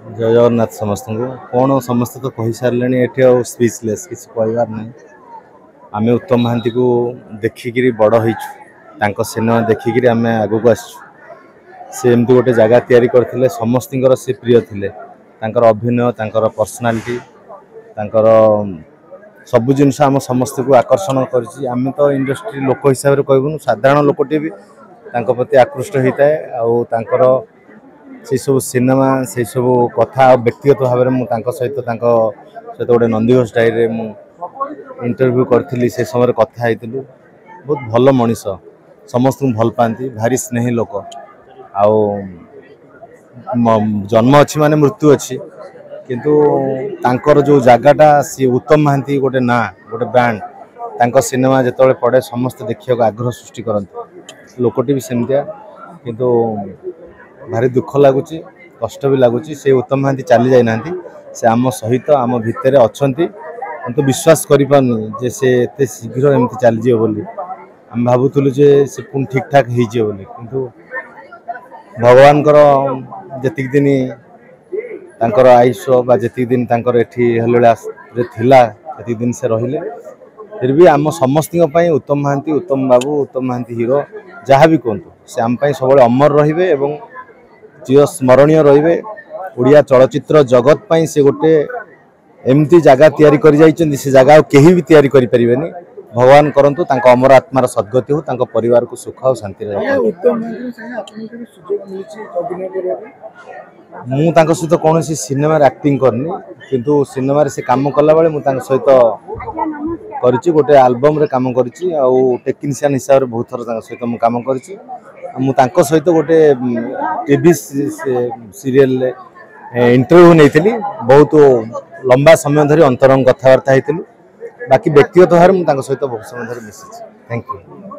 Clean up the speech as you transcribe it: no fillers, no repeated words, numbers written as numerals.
जय जगन्नाथ समस्त को कौन समस्त तो कही सारे ये स्पीचलेस किसी कहबार ना आम उत्तम महांती को देखिकी बड़ हो सिनेमा देखिकी आम आग को आमती गोटे जगह तैयारी करते समस्त से प्रिय थे अभिनय पर्सनालीटी सबु जिनस आम समस्त को आकर्षण करम तो इंडस्ट्री लोक हिसाब से कहून साधारण लोकटे भी प्रति आकृष्ट होता है से सब सिनेमा से सब कथा व्यक्तिगत भाव में सहित गोटे नंदीघोष डायरी इंटरव्यू करी से समय कथा होइतिलु बहुत भल मनीष समस्त को भल पाती भारी स्नेही लोक आउ जन्म अच्छी माने मृत्यु अच्छी किंतु तांकर जो जगटा सी उत्तम महांती गोटे ना गोटे ब्रांड तांको सिनेमा जिते पड़े समस्त देखा आग्रह सृष्टि करते लोकटी भी सेमतिया किंतु भारी दुख लगुच कष्ट भी लगुच से उत्तम महांती चली जाना से आम सहित आम भितर अच्छा तो विश्वास करें से एत शीघ्र एमती चलीजे बोली आम भावुलु जे से पुणी ठीक ठाक होली किंतु भगवान जी दिन तांकर आयुष्य बा जी दिन तांकर एठी थिला जी दिन से रहिले फिर भी आम समस्त उत्तम बाबू उत्तम महांती हीरो जहाँ भी कहतु से आम सब अमर रे चिर स्मरणीय रे ओडिया चलचित्र जगत पाई से गोटे एमती जगह तैयारी कर जाइछन से जगह केही भी तैयारी करि परिबेनी भगवान करंतु तांको अमर आत्मार सद्गति हो तांको परिवार को सुख और शांति मु तांको सहित कौन सिनेमा एक्टिंग करनी किंतु सिनेमा से काम कला बेले मु तांको सहित करिछि गोटे एल्बम रे काम करिछि आ टेक्नीशियन हिसाब रे बहुत थर तांको सहित मु काम करिछि मु तांको सहित गोटे टीवी सीरियल इंटरव्यू नहीं बहुत लंबा समय धरी अंतरंग कथबार्ता होती बाकी व्यक्तिगत भाव में सहित बहुत समय धरी मिसी। Thank you.